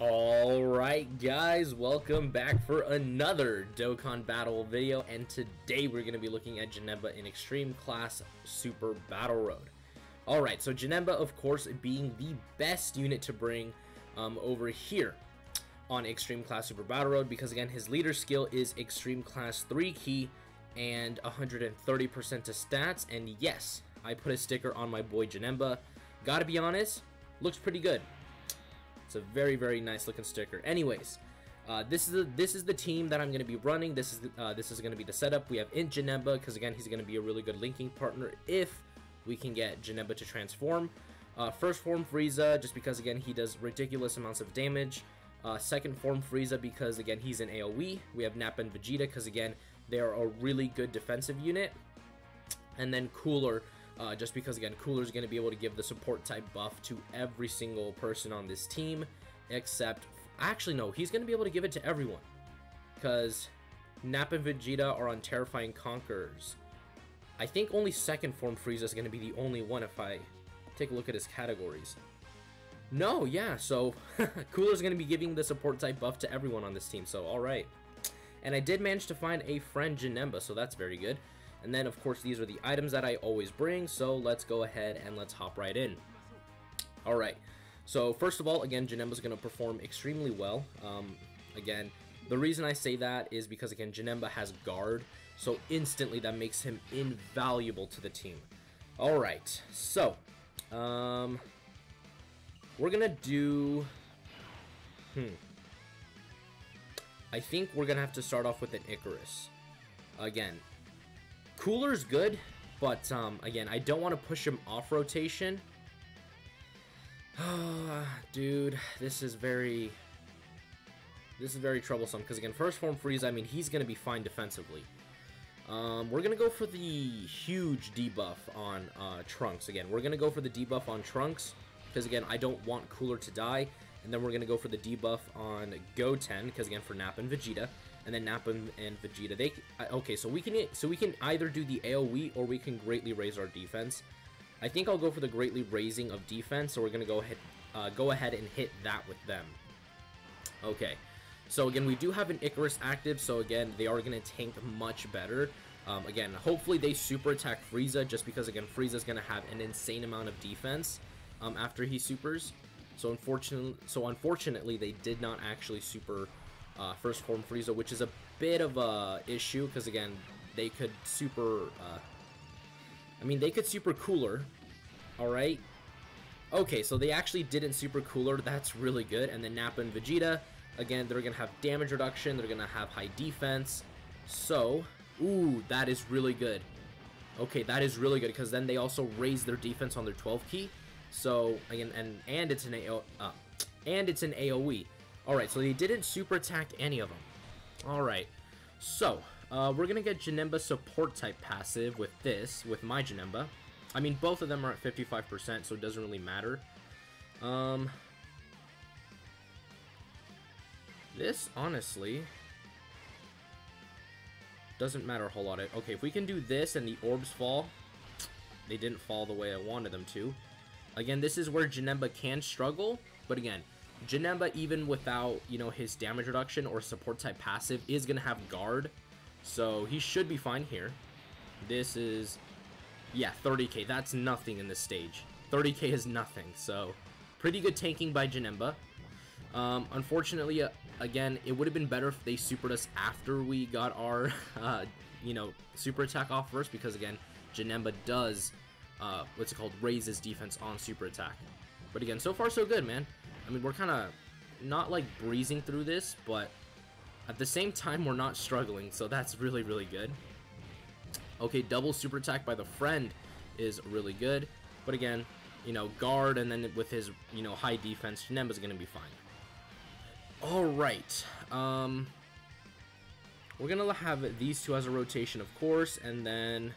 Alright guys, welcome back for another Dokkan Battle video, and today we're going to be looking at Janemba in Extreme Class Super Battle Road. Alright, so Janemba, of course, being the best unit to bring over here on Extreme Class Super Battle Road, because again, his leader skill is Extreme Class 3 key and 130% to stats, and yes, I put a sticker on my boy Janemba. Gotta be honest, looks pretty good. It's a very, very nice looking sticker. Anyways, this is the team that I'm going to be running. This is going to be the setup. We have Int Janemba, because again, he's going to be a really good linking partner if we can get Janemba to transform. First form Frieza, just because again he does ridiculous amounts of damage. Second form Frieza, because again he's an AoE. We have Nappa and Vegeta, because again they are a really good defensive unit. And then Cooler. Just because, again, Cooler is going to be able to give the support type buff to every single person on this team, except, actually, no, he's going to be able to give it to everyone, because Nappa and Vegeta are on Terrifying Conquerors. I think only second form Frieza is going to be the only one if I take a look at his categories. No, yeah, so Cooler is going to be giving the support type buff to everyone on this team, so alright. And I did manage to find a friend Janemba, so that's very good. And then, of course, these are the items that I always bring, so let's go ahead and let's hop right in. Alright, so first of all, again, Janemba's going to perform extremely well. Again, the reason I say that is because, again, Janemba has guard, so instantly that makes him invaluable to the team. Alright, so, we're going to do, I think we're going to have to start off with an Icarus. Again, Cooler's good, but again, I don't want to push him off rotation. Dude, this is very troublesome, because again, first form Frieza, I mean, he's going to be fine defensively. We're going to go for the huge debuff on Trunks. Again, we're going to go for the debuff on Trunks, because again, I don't want Cooler to die. And then we're going to go for the debuff on Goten, because again, for Nappa and Vegeta. And then Nappa and Vegeta, okay, so we can either do the AoE or we can greatly raise our defense. I think I'll go for the greatly raising of defense, so we're going to go ahead and hit that with them. Okay, so again, we do have an Icarus active, so again, they are going to tank much better. Again, hopefully they super attack Frieza, just because again, Frieza's going to have an insane amount of defense after he supers. So unfortunately, they did not actually super first form Frieza, which is a bit of a issue, because again, they could super, they could super Cooler, alright? Okay, so they actually didn't super Cooler, that's really good. And then Nappa and Vegeta, again, they're going to have damage reduction, they're going to have high defense, so, ooh, that is really good. Okay, that is really good, because then they also raise their defense on their 12 key. So again, and it's an AoE. All right, so they didn't super attack any of them. All right, so we're gonna get Janemba support type passive with my Janemba. I mean, both of them are at 55%, so it doesn't really matter. This honestly doesn't matter a whole lot. Okay, if we can do this and the orbs fall, they didn't fall the way I wanted them to. Again, this is where Janemba can struggle, but again, Janemba, even without, you know, his damage reduction or support type passive, is going to have guard, so he should be fine here. This is, yeah, 30k, that's nothing in this stage. 30k is nothing, so pretty good tanking by Janemba. Unfortunately, again, it would have been better if they supered us after we got our, you know, super attack off first, because again, Janemba does what's it called, raises defense on super attack. But again, so far so good, man. I mean, we're kind of not like breezing through this, but at the same time we're not struggling, so that's really, really good. Okay, double super attack by the friend is really good, but again, you know, guard, and then with his, you know, high defense, Janemba's gonna be fine. Alright, we're gonna have these two as a rotation, of course, and then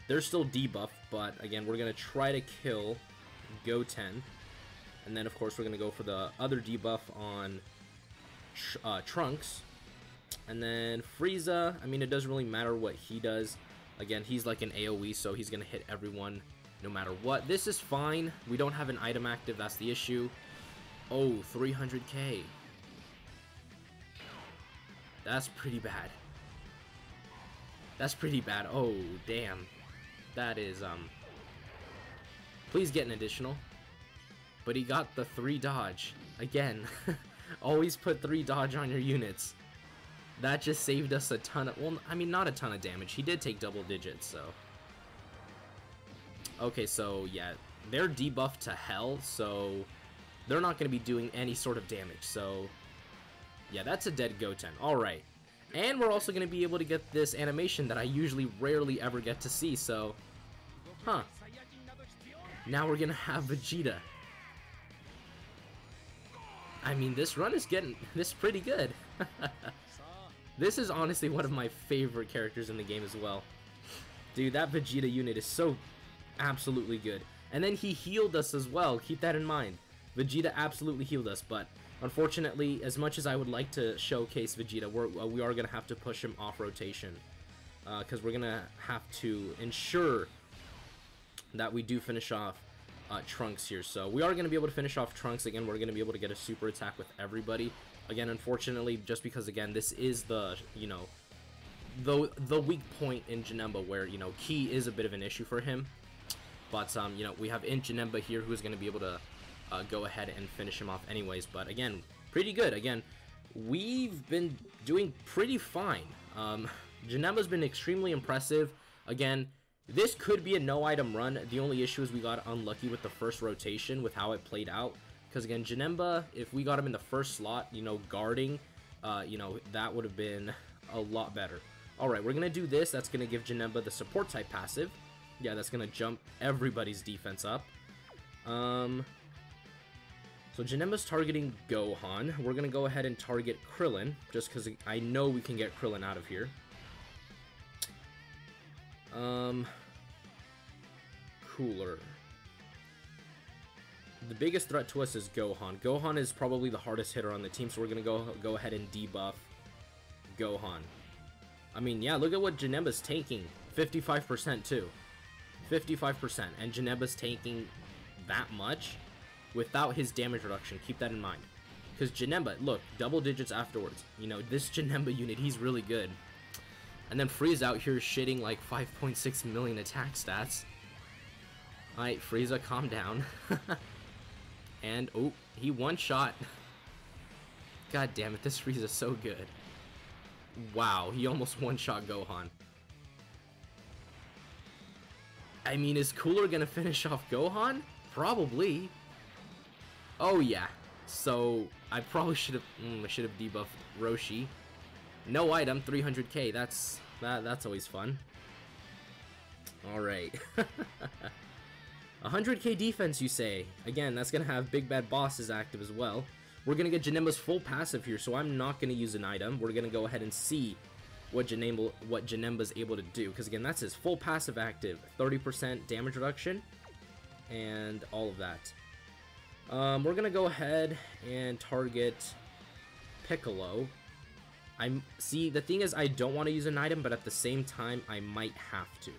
they're still debuff, but again, we're going to try to kill Goten. And then, of course, we're going to go for the other debuff on Trunks. And then Frieza, I mean, it doesn't really matter what he does. Again, he's like an AoE, so he's going to hit everyone no matter what. This is fine. We don't have an item active. That's the issue. Oh, 300k. That's pretty bad. That's pretty bad. Oh, damn. That is, please get an additional. But he got the 3 dodge. Again, always put 3 dodge on your units. That just saved us a ton of, well, I mean, not a ton of damage. He did take double digits, so. Okay, so, yeah, they're debuffed to hell, so they're not going to be doing any sort of damage. So, yeah, that's a dead Goten. Alright. And we're also going to be able to get this animation that I usually rarely ever get to see, so. Huh. Now we're going to have Vegeta. I mean, this run is getting this pretty good. This is honestly one of my favorite characters in the game as well. Dude, that Vegeta unit is so absolutely good. And then he healed us as well, keep that in mind. Vegeta absolutely healed us, but unfortunately, as much as I would like to showcase Vegeta, we are going to have to push him off rotation. Because we're going to have to ensure that we do finish off Trunks here. So we are going to be able to finish off Trunks. Again, we're going to be able to get a super attack with everybody. Again, unfortunately, just because, again, this is the, you know, the weak point in Janemba where, you know, Ki is a bit of an issue for him. But, you know, we have Janemba here who's going to be able to go ahead and finish him off anyways. But, again, pretty good. Again, we've been doing pretty fine. Janemba's been extremely impressive. Again, this could be a no-item run. The only issue is we got unlucky with the first rotation with how it played out. Because, again, Janemba, if we got him in the first slot, you know, guarding, you know, that would have been a lot better. Alright, we're going to do this. That's going to give Janemba the support type passive. Yeah, that's going to jump everybody's defense up. So Janemba's targeting Gohan. We're going to go ahead and target Krillin, just because I know we can get Krillin out of here. Cooler. The biggest threat to us is Gohan. Gohan is probably the hardest hitter on the team, so we're going to go ahead and debuff Gohan. I mean, yeah, look at what Janemba's taking. 55% too. 55%. And Janemba's taking that much without his damage reduction. Keep that in mind. Because Janemba, look, double digits afterwards. You know, this Janemba unit, he's really good. And then Frieza out here shitting like 5.6 million attack stats. Alright, Frieza, calm down. And, oh, he one-shot. God damn it, this Frieza's so good. Wow, he almost one-shot Gohan. I mean, is Cooler gonna finish off Gohan? Probably. Oh, yeah. So, I probably should have debuffed Roshi. No item, 300k. That's always fun. Alright. 100k defense, you say? Again, that's going to have Big Bad Bosses active as well. We're going to get Janemba's full passive here, so I'm not going to use an item. We're going to go ahead and see what Janemba's able to do. Because, again, that's his full passive active. 30% damage reduction. And all of that. We're going to go ahead and target Piccolo. See, the thing is, I don't want to use an item, but at the same time, I might have to.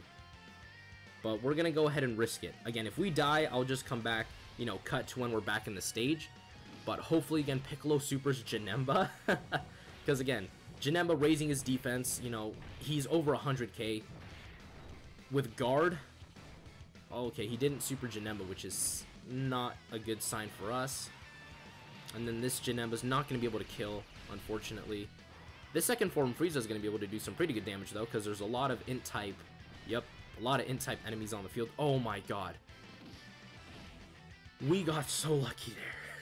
But we're going to go ahead and risk it. Again, if we die, I'll just come back, you know, cut to when we're back in the stage. But hopefully, again, Piccolo supers Janemba. Because, again, Janemba raising his defense, you know, he's over 100k. With guard, okay, he didn't super Janemba, which is not a good sign for us. And then this Janemba's not going to be able to kill, unfortunately. This second form Frieza is going to be able to do some pretty good damage, though, because there's a lot of int-type, yep, a lot of int-type enemies on the field. Oh my god. We got so lucky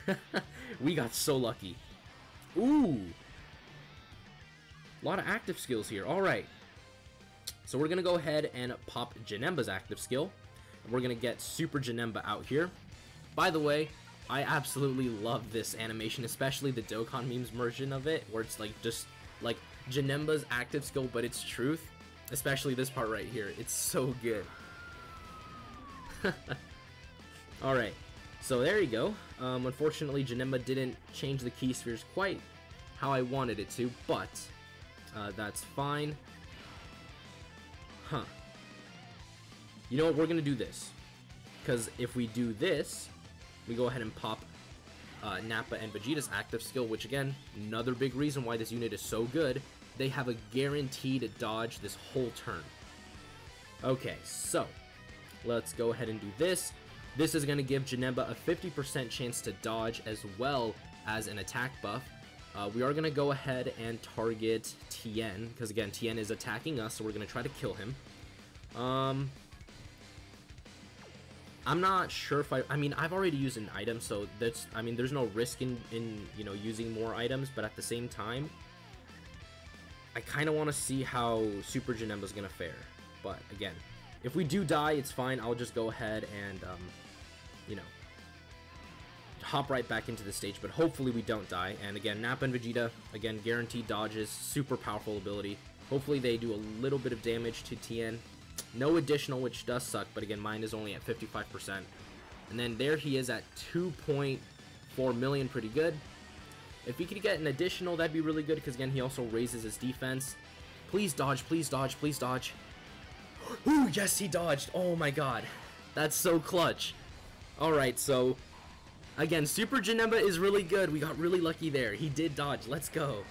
there. We got so lucky. Ooh. A lot of active skills here. Alright. So we're going to go ahead and pop Janemba's active skill. And we're going to get Super Janemba out here. By the way, I absolutely love this animation, especially the Dokkan memes version of it, where it's like just like Janemba's active skill, but it's truth. Especially this part right here. It's so good. Alright. So there you go. Unfortunately, Janemba didn't change the key spheres quite how I wanted it to, but that's fine. Huh. You know what? We're going to do this. Because if we do this, we go ahead and pop Nappa and Vegeta's active skill, which again, another big reason why this unit is so good. They have a guaranteed dodge this whole turn. Okay, so let's go ahead and do this. This is going to give Janemba a 50% chance to dodge as well as an attack buff. We are going to go ahead and target Tien, because again, Tien is attacking us, so we're going to try to kill him. I'm not sure if I mean, I've already used an item, so that's, I mean, there's no risk in you know, using more items, but at the same time, I kind of want to see how Super Janemba's going to fare. But again, if we do die, it's fine. I'll just go ahead and, you know, hop right back into the stage, but hopefully we don't die. And again, Nappa and Vegeta, again, guaranteed dodges, super powerful ability. Hopefully they do a little bit of damage to Tien. No additional, which does suck, but again, mine is only at 55%. And then there he is at 2.4 million, pretty good. If we could get an additional, that'd be really good, because again, he also raises his defense. Please dodge, please dodge, please dodge. Ooh, yes, he dodged. Oh my god. That's so clutch. Alright, so again, Super Janemba is really good. We got really lucky there. He did dodge. Let's go.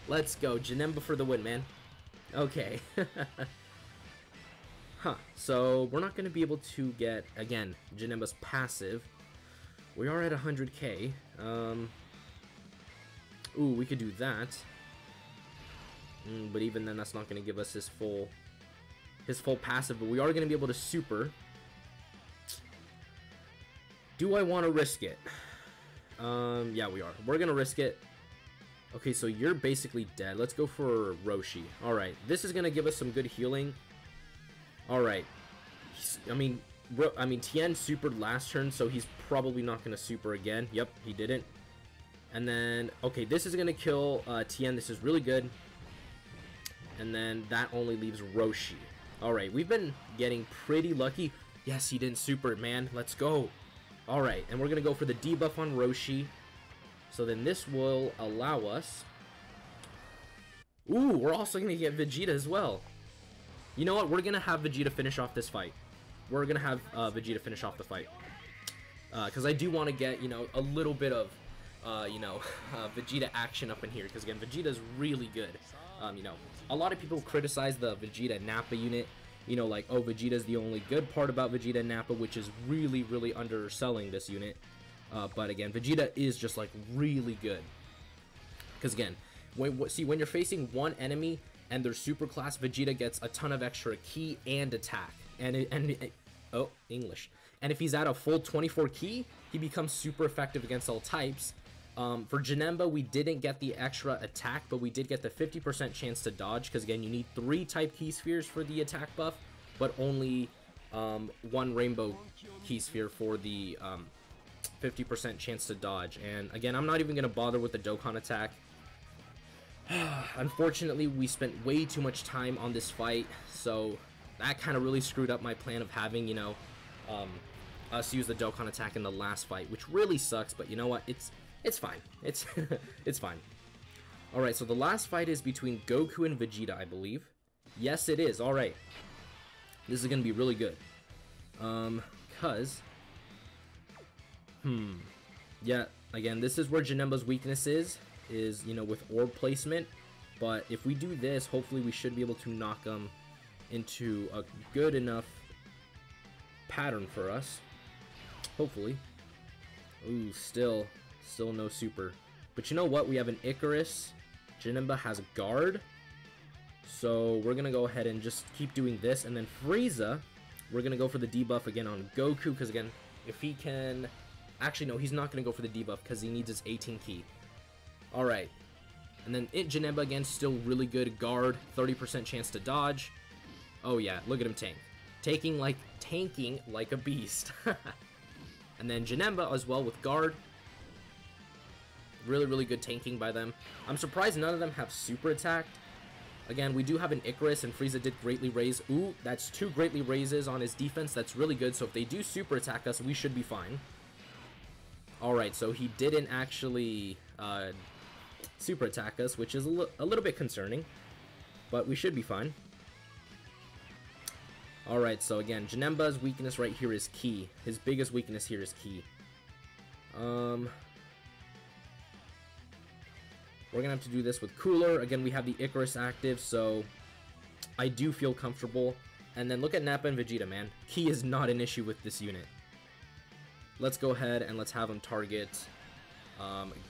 Let's go. Janemba for the win, man. Okay. Huh. So we're not going to be able to get, again, Janemba's passive. We are at 100k. Ooh, we could do that. But even then, that's not going to give us his full passive. But we are going to be able to super. Do I want to risk it? Yeah, we are. We're going to risk it. Okay, so you're basically dead. Let's go for Roshi. Alright, this is going to give us some good healing. Alright. I mean, Tien supered last turn, so he's probably not going to super again. Yep, he didn't. And then, okay, this is going to kill Tien. This is really good. And then that only leaves Roshi. Alright, we've been getting pretty lucky. Yes, he didn't super it, man. Let's go. Alright, and we're going to go for the debuff on Roshi. So then this will allow us... Ooh, we're also going to get Vegeta as well. You know what? We're going to have Vegeta finish off this fight. We're going to have Vegeta finish off the fight. Because I do want to get, you know, a little bit of, you know, Vegeta action up in here. Because, again, Vegeta's really good. You know, a lot of people criticize the Vegeta Nappa unit. You know, like, oh, Vegeta's the only good part about Vegeta Nappa, which is really, really underselling this unit. But, again, Vegeta is just, like, really good. Because, again, when you're facing one enemy... and their super class, Vegeta gets a ton of extra ki and attack. Oh, English. And if he's at a full 24 ki, he becomes super effective against all types. For Janemba, we didn't get the extra attack, but we did get the 50% chance to dodge, because again, you need 3 type ki spheres for the attack buff, but only 1 rainbow ki sphere for the 50% chance to dodge. And again, I'm not even going to bother with the Dokkan attack. Unfortunately, we spent way too much time on this fight, so that kind of really screwed up my plan of having, you know, us use the Dokkan attack in the last fight, which really sucks, but you know what, it's fine. It's it's fine. Alright, so the last fight is between Goku and Vegeta, I believe. Yes, it is. Alright. This is going to be really good. Cause... Yeah, again, this is where Janemba's weakness is, you know, with orb placement. But if we do this, hopefully we should be able to knock them into a good enough pattern for us. Hopefully. Ooh, still no super. But you know what? We have an Icarus. Janemba has a guard. So we're going to go ahead and just keep doing this. And then Frieza, we're going to go for the debuff again on Goku. Because again, if he can... Actually, no, he's not going to go for the debuff because he needs his 18 ki. Alright. And then Janemba again, still really good guard. 30% chance to dodge. Oh yeah, look at him tank. Tanking like a beast. And then Janemba as well with guard. Really, really good tanking by them. I'm surprised none of them have super attack. Again, we do have an Icarus, and Frieza did greatly raise. Ooh, that's 2 greatly raises on his defense. That's really good. So if they do super attack us, we should be fine. Alright, so he didn't actually super attack us, which is a little bit concerning. But we should be fine. Alright, so again, Janemba's weakness right here is ki. His biggest weakness here is ki. We're gonna have to do this with Cooler. Again, we have the Icarus active, so I do feel comfortable. And then look at Nappa and Vegeta, man. Ki is not an issue with this unit. Let's go ahead and let's have him target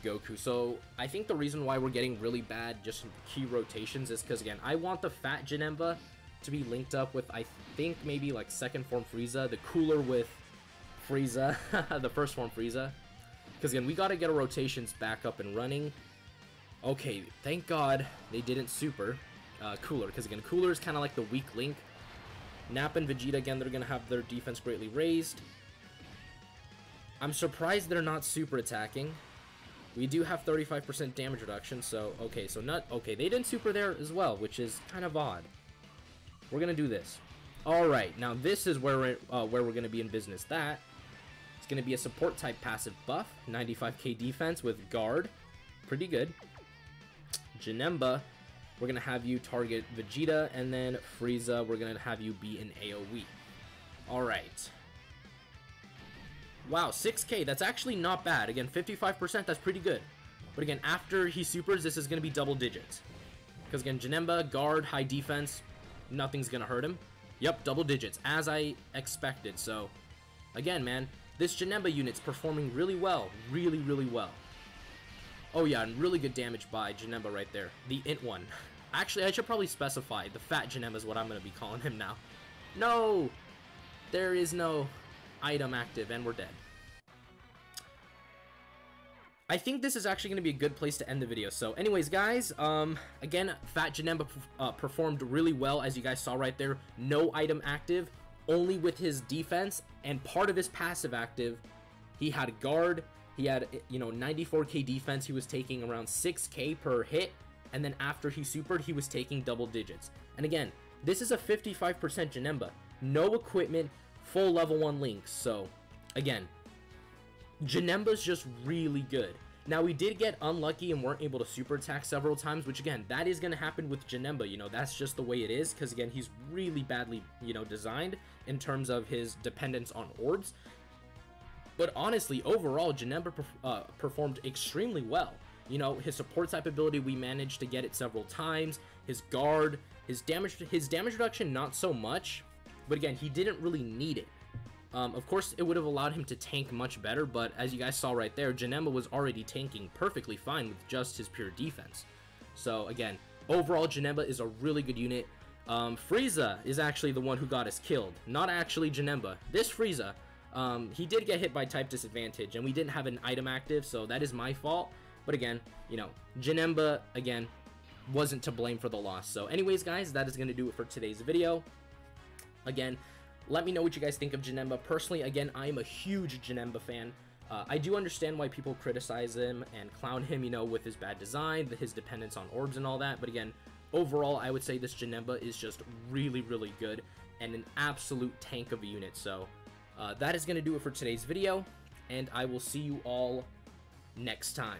Goku. So I think the reason why we're getting really bad just Ki rotations is because, again, I want the fat Janemba to be linked up with, I think, maybe like second form Frieza, the Cooler with Frieza, the first form Frieza. Because, again, we got to get our rotations back up and running. Okay, thank God they didn't super Cooler, because, again, Cooler is kind of like the weak link. Nappa and Vegeta, again, they're going to have their defense greatly raised. I'm surprised they're not super attacking. We do have 35% damage reduction, so, okay, so not, okay, they didn't super there as well, which is kind of odd. We're going to do this. Alright, now this is where we're going to be in business. That is going to be a support type passive buff, 95k defense with guard, pretty good. Janemba, we're going to have you target Vegeta, and then Frieza, we're going to have you be an AoE. Alright. Wow, 6k, that's actually not bad. Again, 55%, that's pretty good. But again, after he supers, this is going to be double digits. Because again, Janemba, guard, high defense, nothing's going to hurt him. Yep, double digits, as I expected. So, again, man, this Janemba unit's performing really well. Really, really well. Oh yeah, and really good damage by Janemba right there. The int one. Actually, I should probably specify. The fat Janemba is what I'm going to be calling him now. No! There is no item active, and we're dead. I think this is actually going to be a good place to end the video. So anyways, guys, again, Fat Janemba performed really well, as you guys saw right there. No item active, only with his defense, and part of his passive active, he had guard, he had, you know, 94k defense, he was taking around 6k per hit, and then after he supered, he was taking double digits. And again, this is a 55% Janemba, no equipment, full level 1 links. So again, Janemba's just really good. Now, we did get unlucky and weren't able to super attack several times, which again, that is going to happen with Janemba. You know, that's just the way it is, because again, he's really badly, you know, designed in terms of his dependence on orbs. But honestly, overall, Janemba performed extremely well. You know, his support type ability, we managed to get it several times. His guard, his damage reduction, not so much. But again, he didn't really need it. Of course, it would have allowed him to tank much better, but as you guys saw right there, Janemba was already tanking perfectly fine with just his pure defense. So again, overall, Janemba is a really good unit. Frieza is actually the one who got us killed, not actually Janemba. This Frieza, he did get hit by type disadvantage, and we didn't have an item active, so that is my fault. But again, you know, Janemba, again, wasn't to blame for the loss. So anyways, guys, that is going to do it for today's video. Again, let me know what you guys think of Janemba. Personally, again, I am a huge Janemba fan. I do understand why people criticize him and clown him, you know, with his bad design, his dependence on orbs and all that. But again, overall, I would say this Janemba is just really, really good and an absolute tank of a unit. So that is going to do it for today's video, and I will see you all next time.